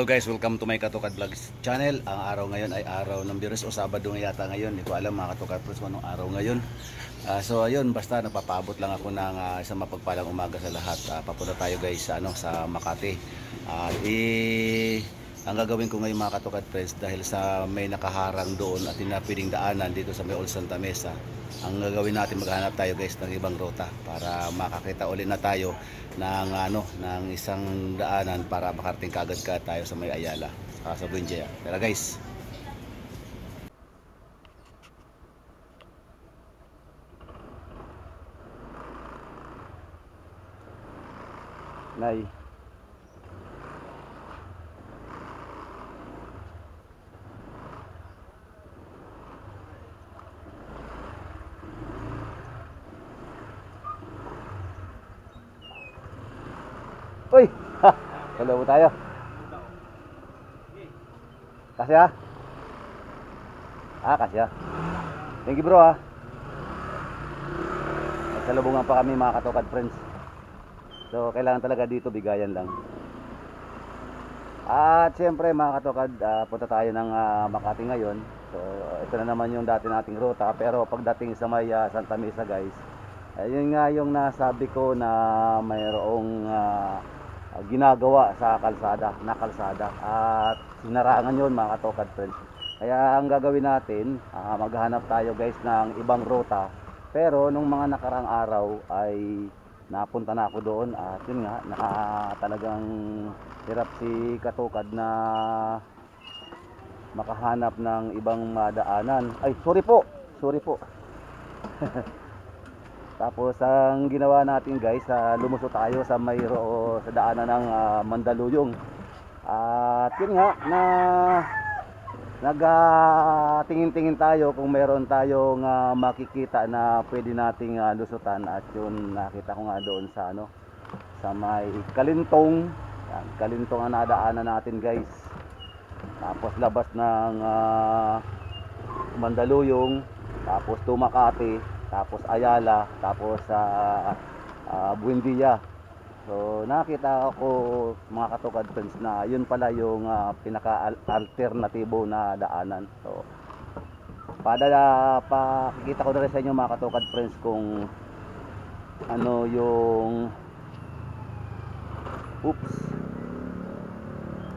Hello guys, welcome to my Katokad Vlogs channel. Ang araw ngayon ay araw ng Biyernes o Sabado nga yata ngayon. Hindi ko alam mga Katokad Vlogs kung anong araw ngayon. So ayun, basta nagpapaabot lang ako ng isang mapagpalang umaga sa lahat. Papunta tayo guys sa Makati. Ang gagawin ko ngayon mga Katokad Friends, dahil sa may nakaharang doon at hindi na pwedeng daanan dito sa may Old Santa Mesa, ang gagawin natin, maghanap tayo guys ng ibang ruta para makakita ulit na tayo ng ng isang daanan para makarating kagad ka tayo sa may Ayala sa Buendia. Tara guys. Nay. Uy! Hello po tayo. Kasya? Kasya. Thank you bro Nagsalubungan pa kami mga Katokad Friends. So kailangan talaga dito bigayan lang. At syempre mga Katokad, punta tayo ng Makati ngayon. So ito na naman yung dati nating ruta. Pero pagdating sa may Santa Mesa guys, yun nga yung nasabi ko na mayroong ginagawa sa kalsada at sinarangan yun mga Katokad Friends. Kaya ang gagawin natin, maghanap tayo guys ng ibang ruta. Pero nung mga nakarang araw ay napunta na ako doon at yun nga, talagang hirap si Katokad na makahanap ng ibang daanan. Ay sorry po Tapos ang ginawa natin guys, lumusot tayo sa sa daanan ng Mandaluyong. At yun nga, nagtingin-tingin tayo kung meron tayong makikita na pwede nating lusutan. At yun, nakita ko nga doon sa may Kalintong. Yan, Kalintong ang nadaanan natin guys. Tapos labas ng Mandaluyong, tapos Makati, tapos Ayala, tapos Buendia. So nakita ako mga Katokad Friends na yun pala yung pinaka-alternatibo na daanan. So pakikita ko na rin sa inyo mga Katokad Friends kung ano yung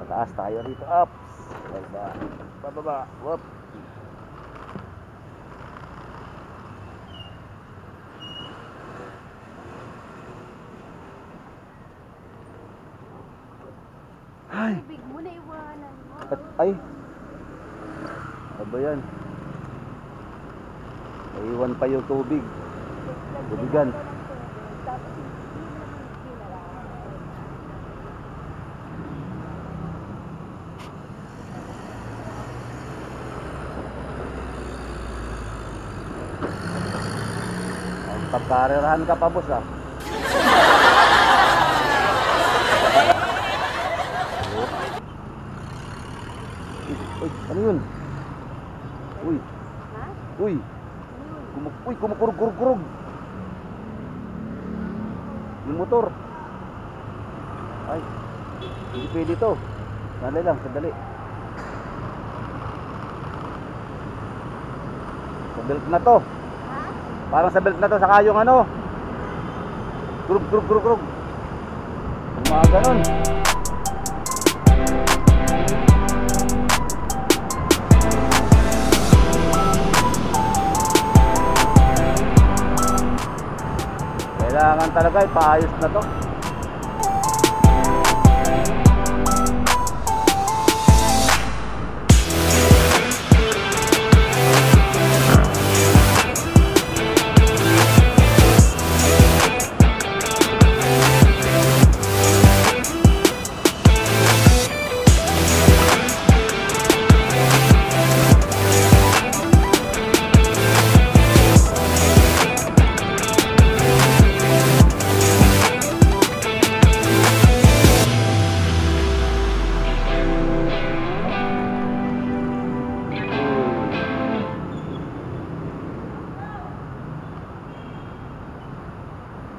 pataas tayo dito, bababa, whoop. Tubig mo na iwanan mo. Ay, ano ba yan? Naiwan pa yung tubig. Tubigan. Pagkarerahan ka pa boss Uy, ano yun? Uy. Ha? Uy. Kumukurog-kurog. Yung motor. Ay. Hindi pwede to. Sandali. Sa belt na to. Ha? Parang sa belt na to, saka yung Kurog. Yung mga ganun. Kailangan talaga ipaayos na to.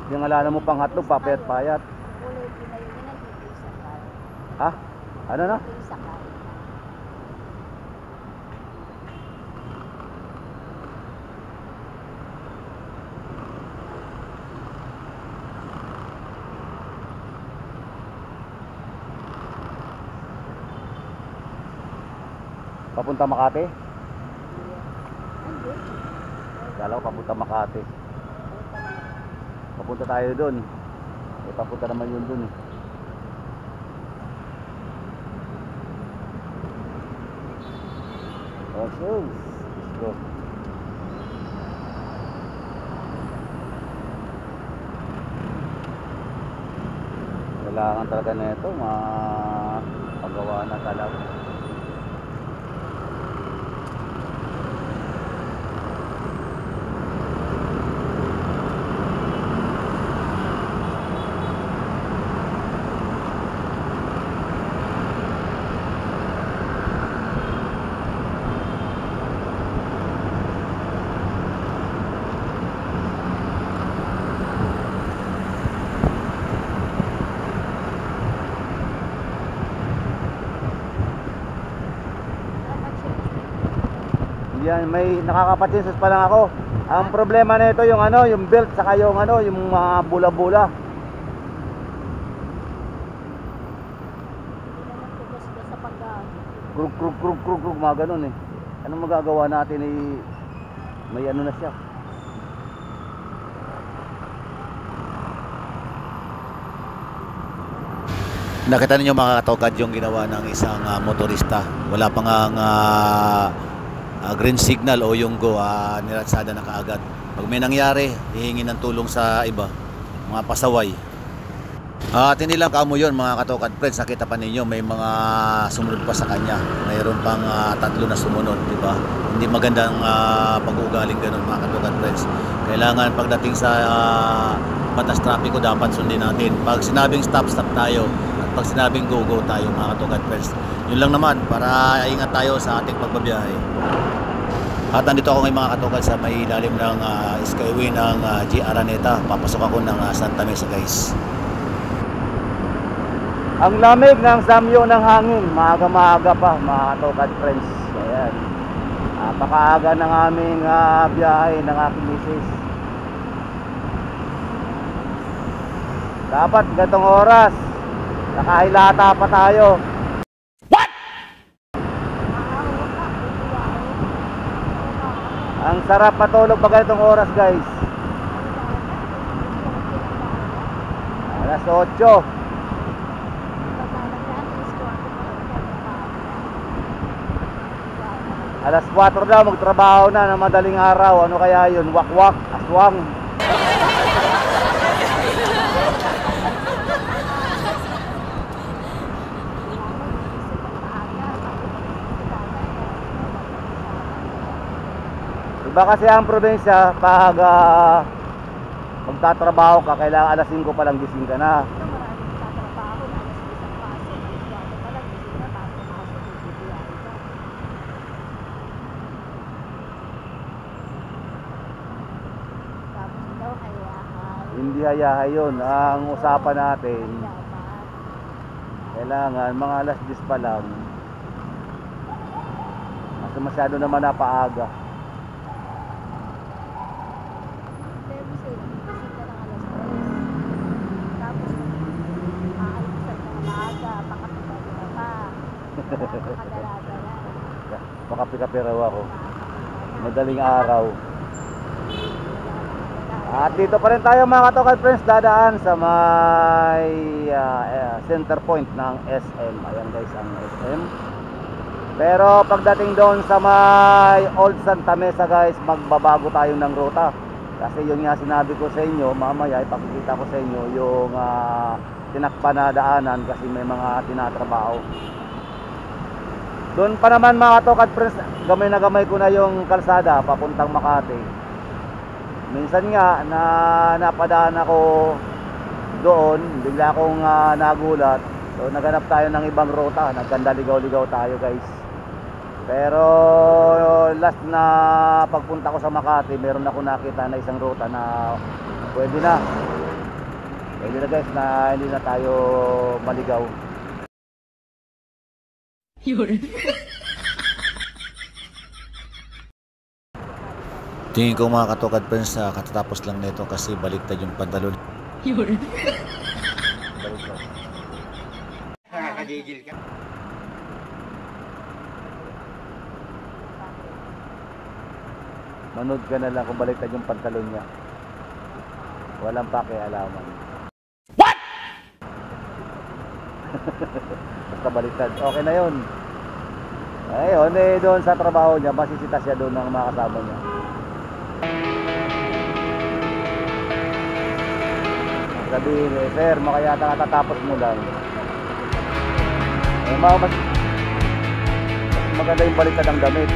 Yung alala mo pang hotdog, papayat-payat. Kulay din na yun, nagbibisan tayo. Ha? Ano na? Yung sakay. Papunta Makati? Hindi. Kala ko papunta Makati. Papunta tayo dun. Eh, papunta naman yun dun eh. Okay, let's go. Kailangan talaga nito, mapagawa na talaga. Yan, may nakakapatsinsos pa lang ako. Ang problema nito yung ano, yung belt saka yung ano, yung mga bula-bula. Hindi naman tugas sa pagkain. Krug krug krug krug krug mga ganun eh. Anong magagawa natin eh, may ano na siya. Nakita ninyo mga katogad yung ginawa ng isang motorista. Wala pa nga green signal o yung go, nilatsada na kaagad. Pag may nangyari, hihingi ng tulong sa iba, mga pasaway. At hindi lang kamo yun mga katogad friends, nakita pa ninyo may mga sumunod pa sa kanya. Mayroon pang 3 na sumunod, di ba? Hindi magandang pag-uugaling ganun mga katogad friends. Kailangan pagdating sa batas trapiko dapat sundin natin. Pag sinabing stop, stop tayo. Pag sinabing go, go tayo mga katugad friends. Yun lang naman para ingat tayo sa ating pagbabiyahe. At nandito ako ngayon mga katugad sa may ilalim ng skyway ng G. Araneta. Papasok ako ng Santa Mesa guys. Ang lamig ng samyo ng hangin, maaga-maaga pa mga katugad friends. Ayan. Napakaaga ng aming biyahe ng aking misis. Dapat gatong oras nakahilata pa tayo. What? Ang sarap matulog pag ganitong oras guys. Alas 8. Alas 4 daw magtrabaho na ng madaling araw. Ano kaya yun? Wakwak, aswang. Iba kasi ang probinsya, pag magtatrabaho ka, kailangan alas 5 pa lang gising ka na. Hindi hayahay yun. Ang usapan natin, kailangan mga alas 10 pa lang. Kasi masyado naman napaaga. Makapi-kapi raw ako. Madaling araw. At dito pa rin tayo mga katokad friends, dadaan sa may center point ng SM. Ayan guys ang SM. Pero pagdating doon sa may Old Santa Mesa guys, magbabago tayo ng ruta. Kasi yun nga sinabi ko sa inyo, mamaya ipakikita ko sa inyo yung tinakpan na daanan kasi may mga tinatrabaho. Doon pa naman mga katokad friends, gamay na gamay ko na yung kalsada papuntang Makati. Minsan nga na napadaan ako doon, bigla akong nagulat. So naghanap tayo ng ibang ruta, nagkandaligaw-ligaw tayo guys. Pero last na pagpunta ko sa Makati, meron ako nakita na isang ruta na pwede na. Pwede na guys na hindi na tayo maligaw. Tingin ko mga katokad friends na katatapos lang nito kasi baliktad yung pantalon. Nakakagigil ka. Manood ka na lang kung baliktad yung pantalon niya. Walang pakialaman. What? Basta baliktad. Okay na yun. Ayun, doon sa trabaho niya, masisita siya doon ng mga kasama niya. Sabihin sir, makayata katatapos mo lang. Mas maganda yung baliktad ng damit.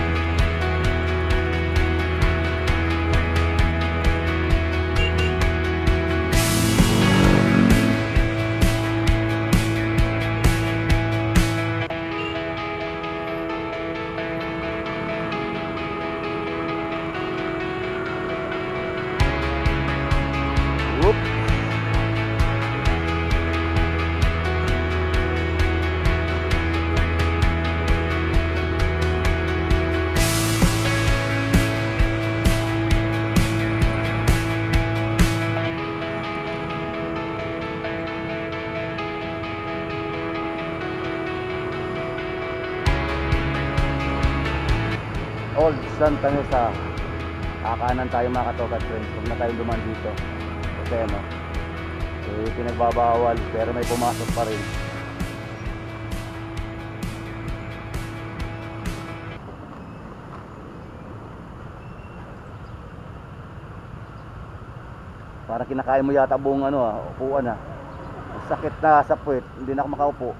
Old Santa Mesa. Kakanan tayo mga katokad friends. Huwag na tayong duman dito. Kasi ano, pinagbabawal pero may pumasok pa rin. Parang kinakain mo yata buong upuan. Ang sakit na sa puwet. Hindi na ako makaupo.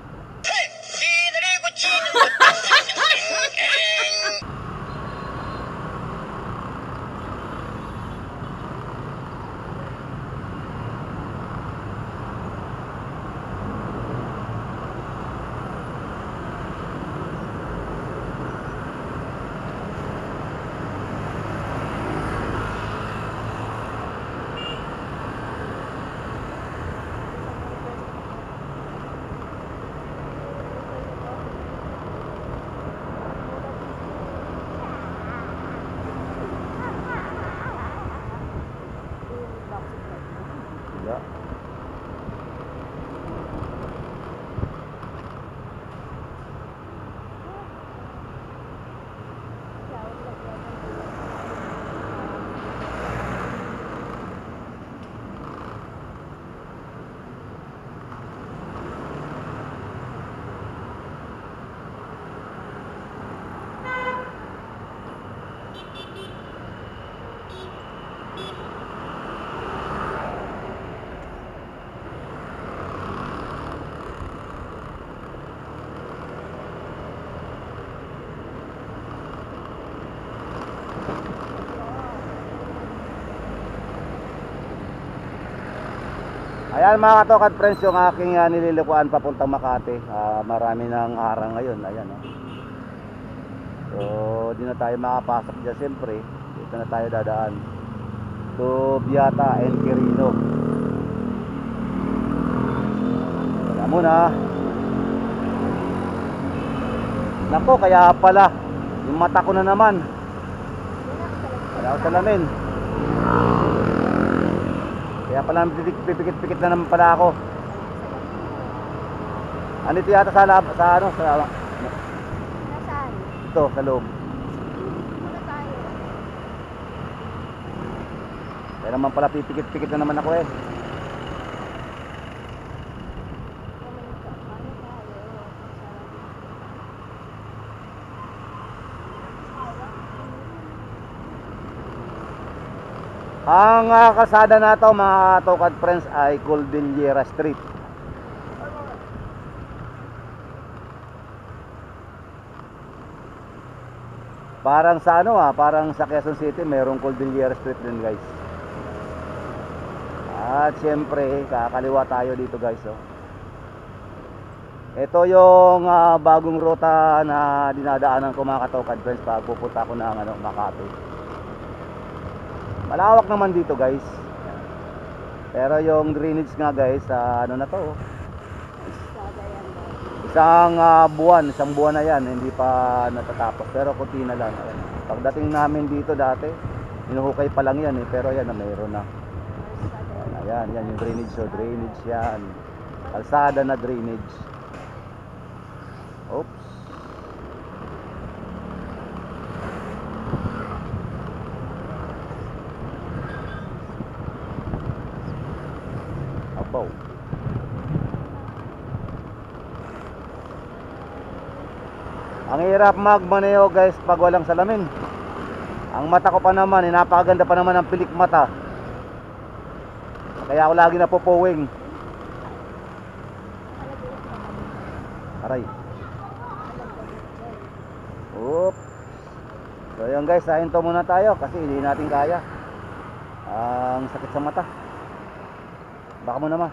Ayan mga katokad friends, yung aking nililikuan papuntang Makati. Marami ng harang ngayon. Ayan, so di na tayo makapasok dyan. Siyempre dito na tayo dadaan to Biata and Quirino. Wala muna. Nako, kaya pala yung mata ko na naman. Wala ako salamin. Kaya pala pipikit-pikit na naman pala ako. Andito yata sa Nasaan? ito sa loob. Muna tayo. Kaya naman pala pipikit-pikit na naman ako eh. Ang kalsada na to mga katokad friends ay Cordillera Street. Parang sa parang sa Quezon City mayroong Cordillera Street din guys. At syempre kakaliwa tayo dito guys. Ito yung bagong ruta na dinadaanan ko mga katokad friends pag pupunta ako ng Makati. Malawak naman dito guys. Pero yung drainage nga guys, na to? isang buwan na yan, hindi pa natatapos, pero kunti na lang. Ayan. Pagdating namin dito dati, hinuhukay pa lang yan pero ayan na mayroon na. Ayan, yan yung drainage, so drainage yan. Kalsada na drainage. Oops. Abaw. Ang hirap magmaneho guys pag walang salamin. Ang mata ko pa naman, napakaganda pa naman ng pilik mata. Kaya ako lagi napupuwing. Aray. Oop. So yun guys, hinto muna tayo kasi hindi natin kaya. Ang sakit sa mata. Baka mo naman.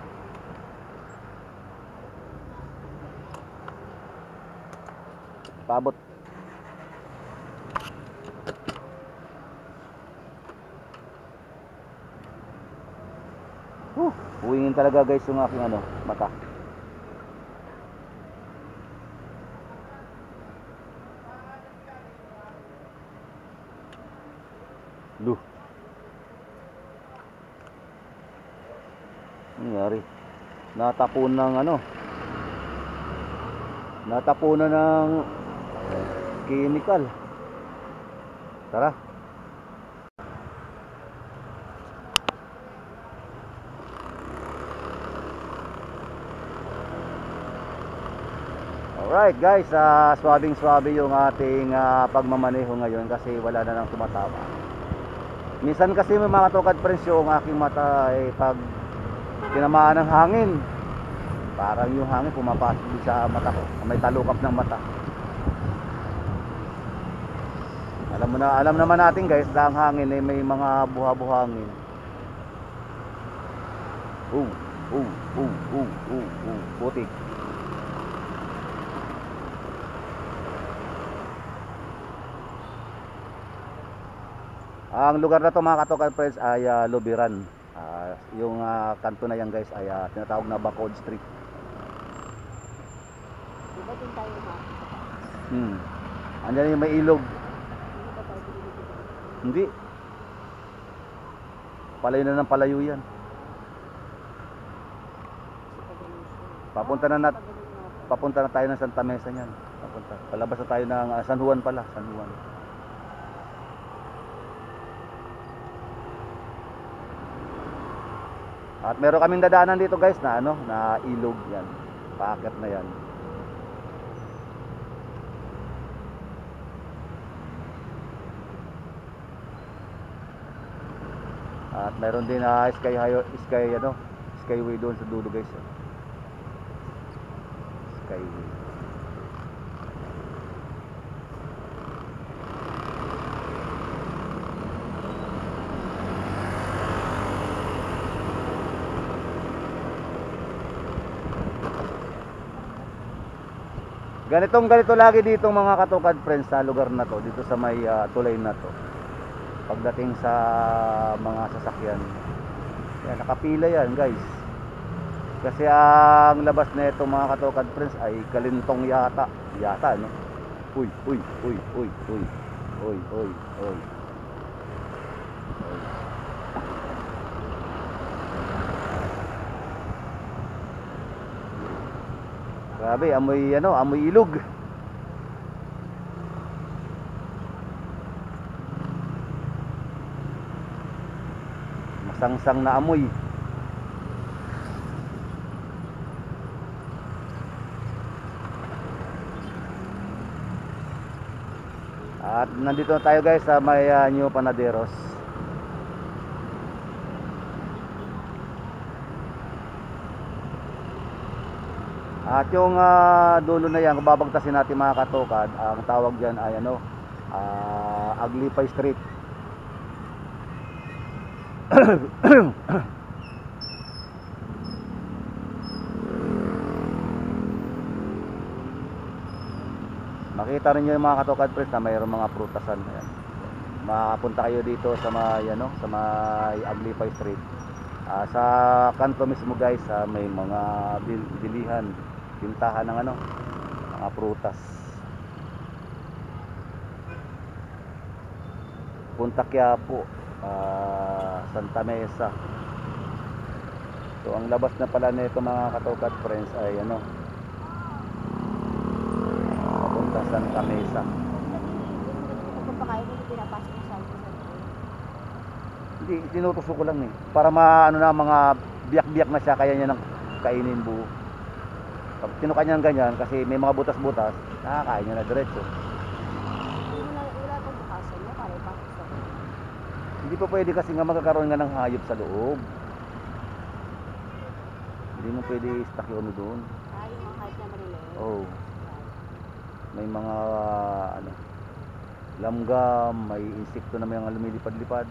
Paabot. Uwingin talaga guys yung aking mata. Lu. Nangyari. Natapunan ng chemical. Tara. Alright guys, swabing-swabe yung ating pagmamaneho ngayon kasi wala na nang tumatawa. Minsan kasi may mga tukad friends yung aking mata ay pag tinamaan ng hangin, parang yung hangin pumapasok sa mata ko, may talukap ng mata. Alam naman natin guys na ang hangin ay may mga buha-buhangin. Putik. Ang lugar na to mga katukad friends ay Lubiran. Yung kanto na yan guys ay tinatawag na Bacod Street. Diba din tayo Andiyan yung may ilog. Hindi. Palayo na ng palayo yan. Papunta na tayo ng Santa Mesa niyan. Palabas na tayo ng San Juan pala, San Juan. At meron kaming dadaanan dito guys na na ilog yan. Paakyat na yan. At meron din skyway doon sa dulo guys. Skyway. Ganito lagi dito mga katukad friends sa lugar na to, dito sa may tulay na to. Pagdating sa mga sasakyan, yan, nakapila yan guys. Kasi ang labas na ito mga katukad friends ay Kalintong yata no. Uy. Grabe, amoy ilog. Masangsang na amoy. At nandito na tayo guys sa may New Panaderos. At yung dulo na yan, kung babagtasin natin mga katukad, ang tawag dyan ay Aglipay Street. Makita rin nyo yung mga katukad friends na mayroong mga prutasan. Ayan. Makapunta kayo dito sa may Aglipay Street. Sa kanto mismo guys, may mga bilihan, pintahan ng mga prutas. Punta Quiapo, Santa Mesa. So ang labas na pala nito mga katokad friends ay ano, papunta Santa Mesa. Pagpapakain mo, pinapasok mo sa loob. Hindi, tinutusok ko lang eh. Para maano na, mga biyak-biyak na siya, kaya niya nang kainin buo. Pag tinuka niya ng ganyan, kasi may mga butas-butas, nakakain niya na diretso. Hindi mo na wala pang bukasan mo para ipasok sa loob. Hindi pa pwede kasi nga magkakaroon nga ng hayop sa loob. Hindi mo pwede stock yung ano doon. Yung mga kahit na maliliit. Oh. May mga ano, langgam, may insekto na may mga lumilipad-lipad.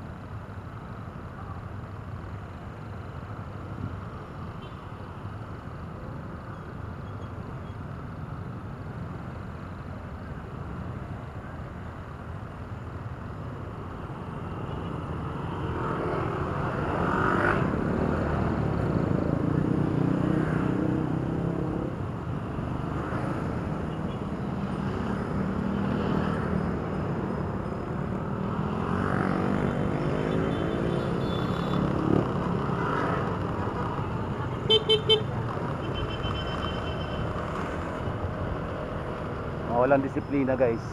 Walang disiplina guys.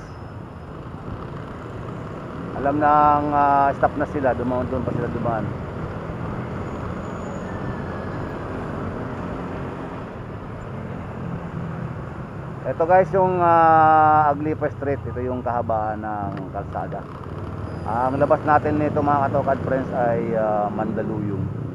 Alam ng stop na sila, doon pa sila dumaan. Ito guys yung Aglipa Street. Ito yung kahabaan ng kalsada. Ang labas natin nito mga katokad friends ay Mandaluyong.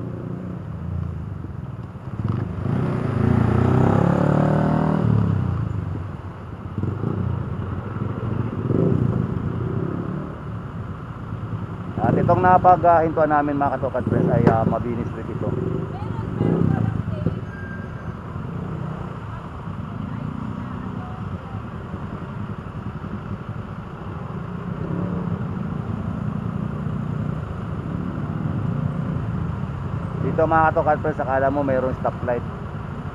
At itong napaghintuan namin mga katokad friends ay Mabini Street ito. Dito mga katokad friends, akala mo mayroong stoplight.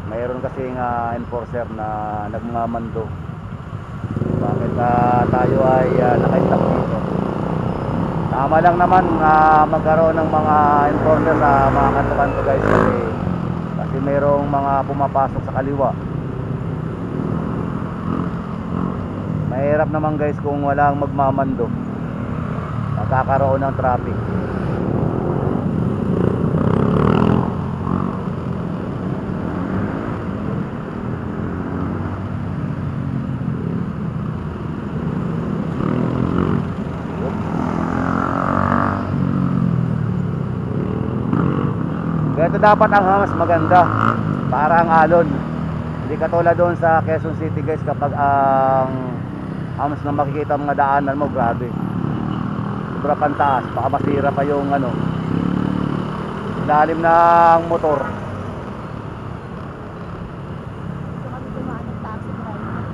Mayroon kasing enforcer na nagmamando. Bakit tayo ay naka-stop dito? Tama lang naman magkaroon ng mga enforcer sa mga kanto-kanto guys, kasi mayroong mga pumapasok sa kaliwa. Mahirap naman guys kung walang magmamando, magkakaroon ng traffic. Ito dapat ang mas maganda para ang alon. Hindi katulad doon sa Quezon City guys, kapag ang hams na makikita mga daanan mo, grabe, sobra pantaas, baka masira pa yung ano, ilalim ng motor. Ito kami dumaan ng taxi driver.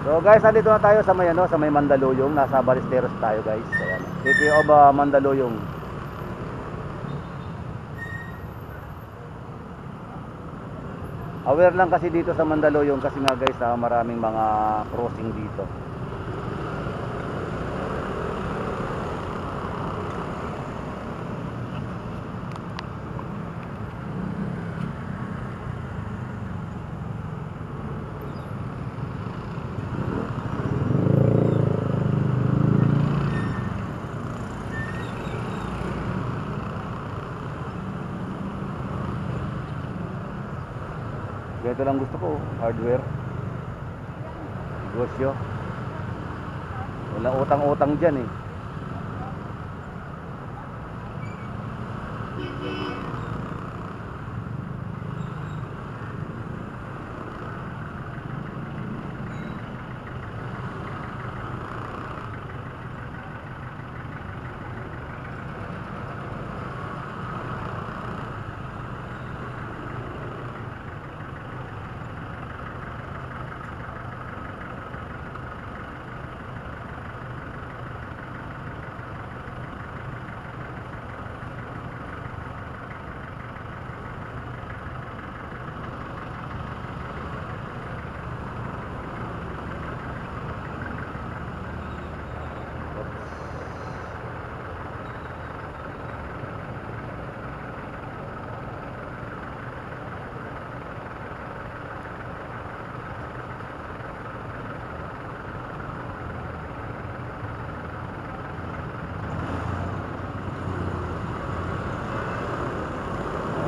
So guys, andito na tayo sa may ano, sa may Mandaluyong, nasa Ballesteros tayo guys. Ayan. City of Mandaluyong. Aware lang kasi dito sa Mandaluyong kasi nga guys, maraming mga crossing dito. Ito lang gusto ko, hardware. Negosyo. Walang utang-utang dyan eh.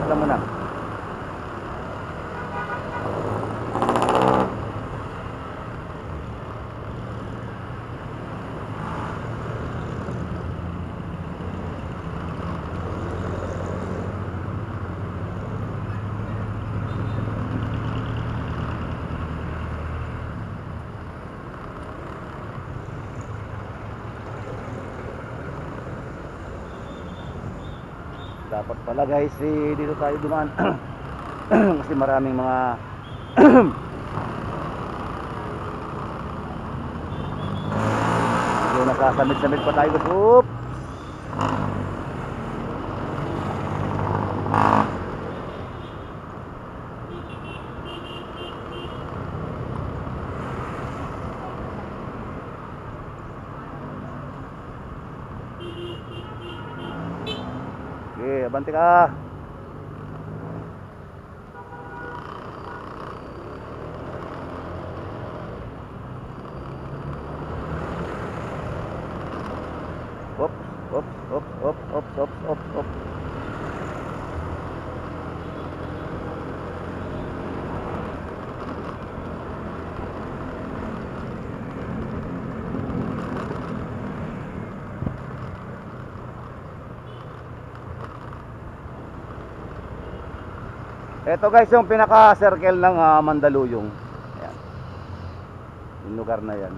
Alam mo na. Dapat pala guys, dito tayo dumaan. Kasi maraming mga medyo nakasamit-samit pa tayo. Oop! Okay, abante ka. Op, op, op, op, op, op, op, op. Ito guys yung pinaka-circle ng Mandaluyong. Ayan. Yung lugar na yan.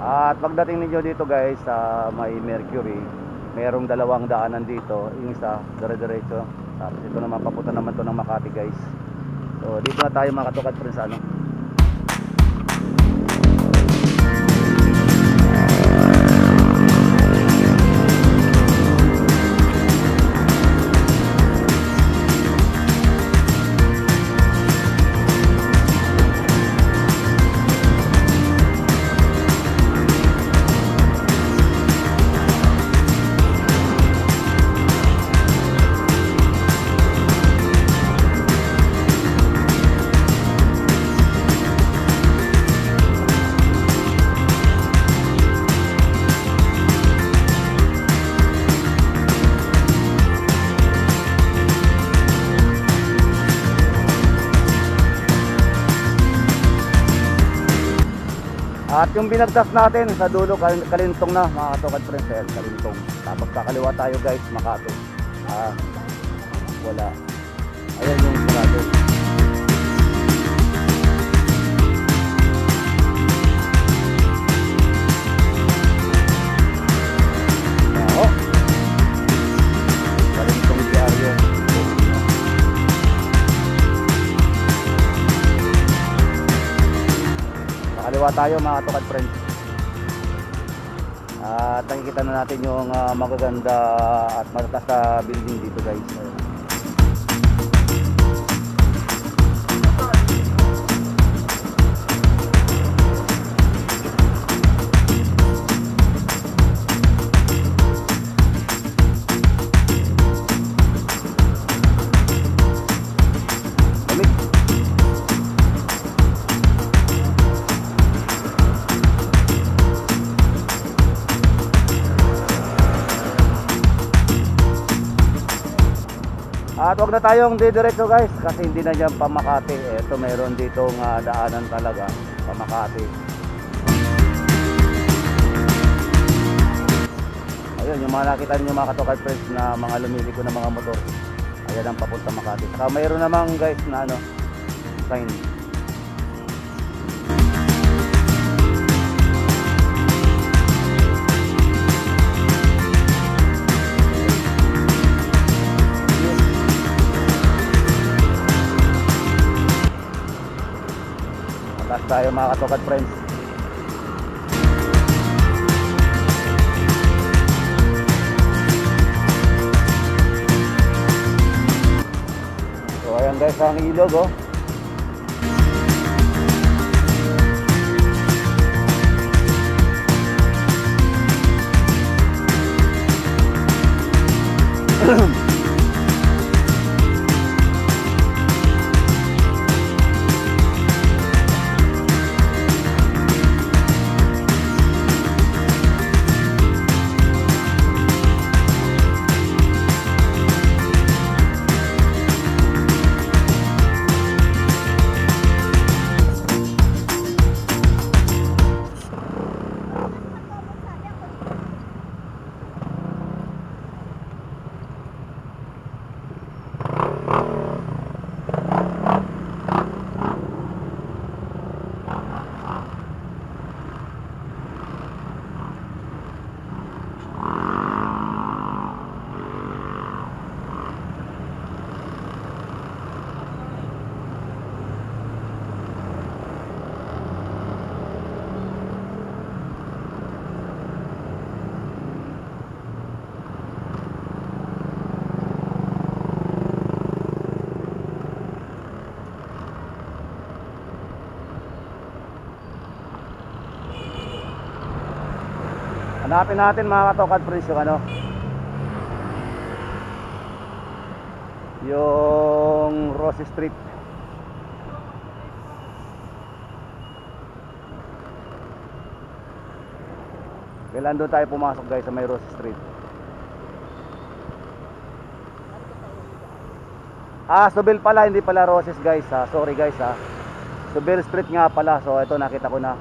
At pagdating ninyo dito guys sa may Mercury, merong dalawang daanan dito. Yung isa, dire-diretso. Tapos ito naman, papunta naman to ng Makati guys. So dito na tayo mga katukad friends sa ano. At yung binagtas natin sa dulo, Kalintong na mga katukad friends. Ayan, Kalintong. Tapos kakaliwa tayo guys, Makato. Wala. Ayan yung sarado. Kalintong diaryo. Kaliwa tayo mga katukad friends. At nakikita na natin yung magaganda at matataas na building dito guys. At wag na tayong didiretso guys kasi hindi na dyan pa Makati. Ito meron ditong daanan talaga pa Makati. Ayun, yung mga nakita ninyo mga katokad friends na mga lumiliko na mga motor. Ayan ang papunta Makati. Saka mayroon namang guys na ano, sign. Taas tayo mga katokad friends. So ayan guys ang ilog oh. Hanapin natin mga katokad friends yung ano, yung Rose Street. Kailan doon tayo pumasok guys sa may Rose Street? Subil pala, hindi pala Roses guys. Sorry guys Subil Street nga pala. So ito nakita ko na.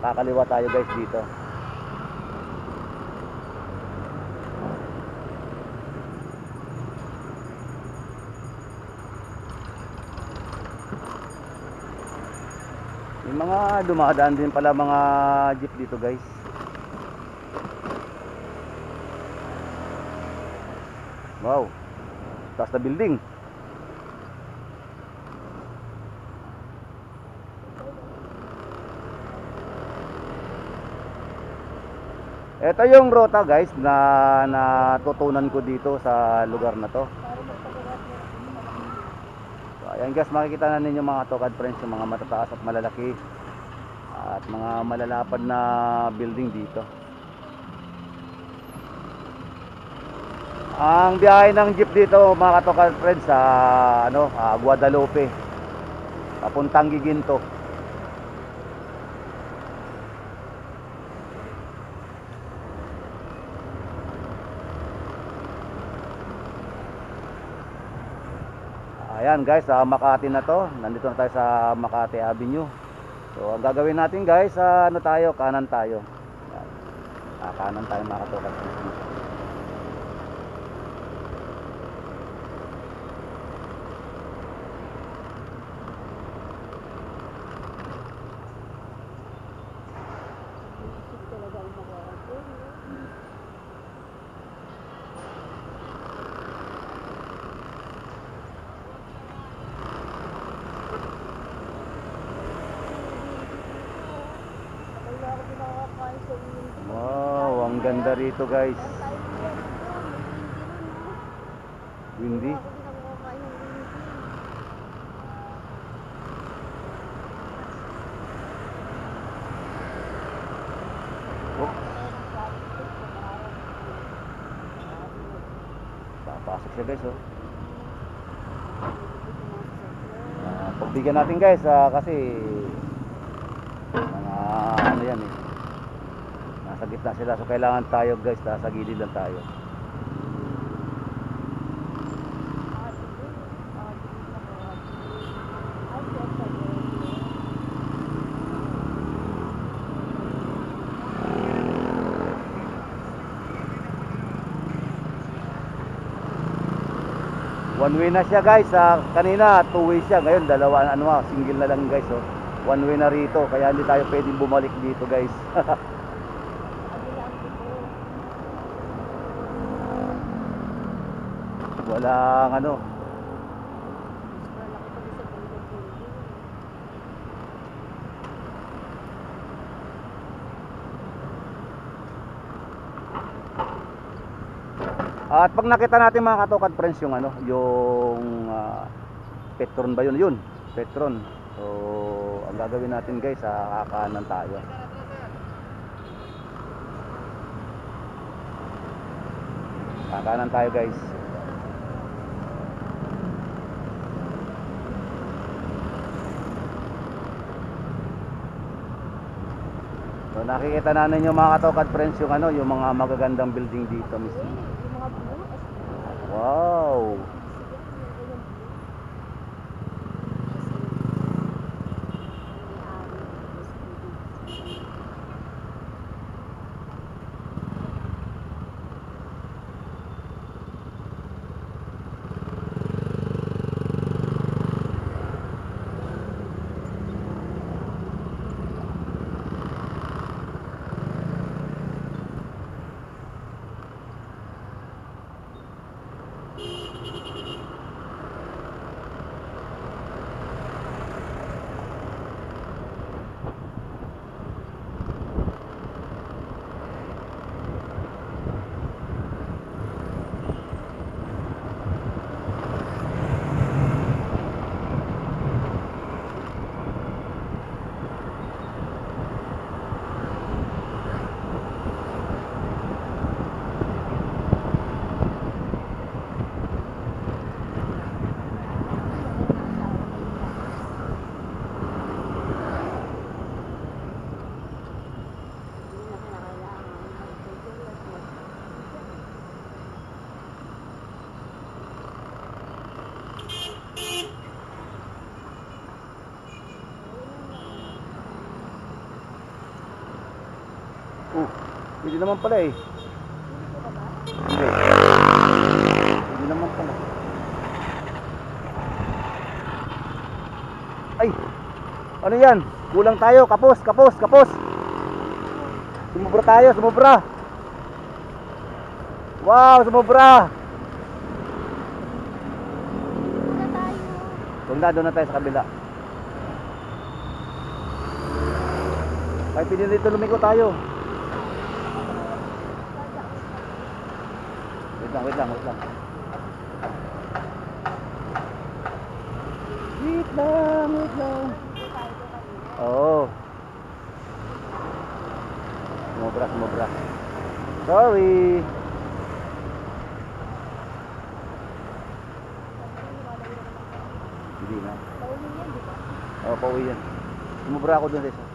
Kakaliwa tayo guys dito. May mga dumadaan din pala mga jeep dito guys. Wow, taas na building. Ito yung ruta guys na natutunan ko dito sa lugar na to. So, ayan guys, makikita na ninyo mga tokad friends yung mga matataas at malalaki at mga malalapad na building dito. Ang biyahe ng jeep dito mga katokad friends sa Guadalupe papuntang Giginto. Ayan guys, sa Makati na to. Nandito na tayo sa Makati Avenue. So ang gagawin natin guys, kanan tayo. Kanan tayo mga katokad friends. Wow, ang ganda rito guys. Windy. Oh. Papasok siya guys oh. Pagbigyan natin guys kasi ano yan eh, nasa gitna sila, so kailangan tayo guys, nasa gilid lang tayo. One way na siya guys. Kanina 2 way siya. Ngayon dalawa, single na lang guys. Oh. One way na rito. Kaya hindi tayo pwedeng bumalik dito guys. Walang ano. At pag nakita natin mga katokad friends yung Petron ba yun? Petron. So ang gagawin natin guys, kakanan tayo. Kakanan tayo guys. So nakikita na ninyo mga katokad friends yung mga magagandang building dito mismo. Wow. Hindi naman pala eh. Hindi naman pala. Ay! Ano yan? Kulang tayo. Kapos. Sumubra tayo. Wow, sumubra. Doon na tayo sa kabila. Ay, pinili dito lumiko tayo. Wait lang. Wait lang. Oo. Sumobra. Sorry. Hindi na. Oo, pauwi yan. Sumobra ako dun sa isa.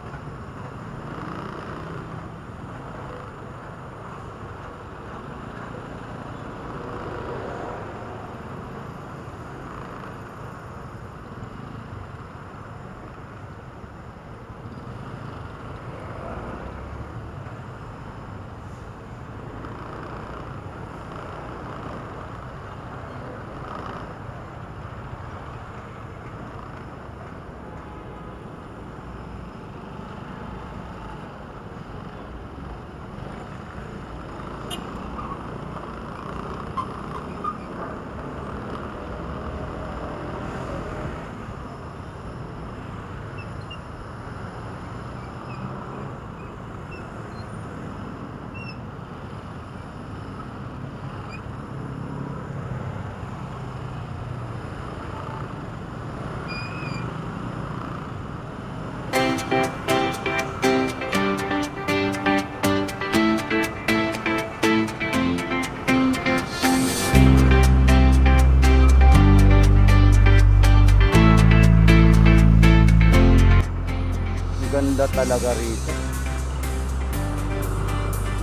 Ganda talaga rito.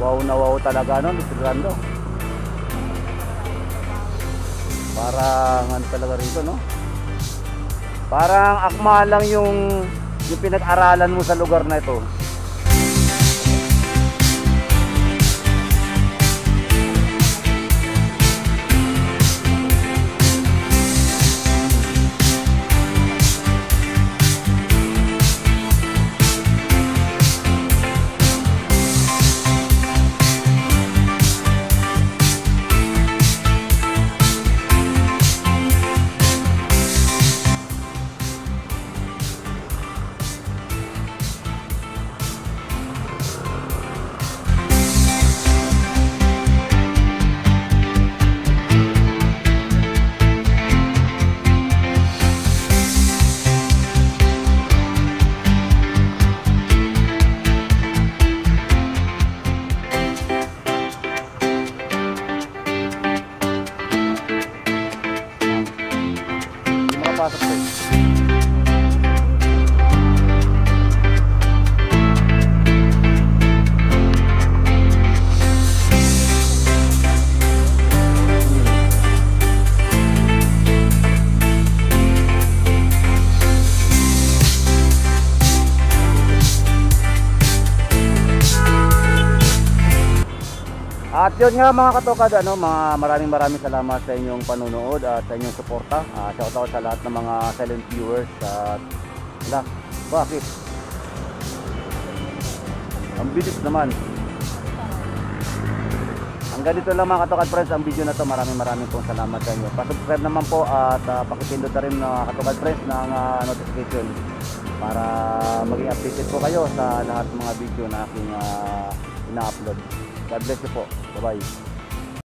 Wow na wow talaga no, Mr. Grando. Parang ano talaga rito no. Parang akma lang yung pinag-aralan mo sa lugar na ito. At yun nga mga katokad, maraming salamat sa inyong panunood at sa inyong suporta. Shoutout sa lahat ng mga silent viewers at bakit? Ang bilis naman. Hanggang dito lang mga katokad friends ang video na to. Maraming pong salamat sa inyo. Pa-subscribe naman po at pakipindot na rin mga katokad friends ng notification para maging updated po kayo sa lahat ng mga video na aking ina-upload. God bless you po. Bye-bye.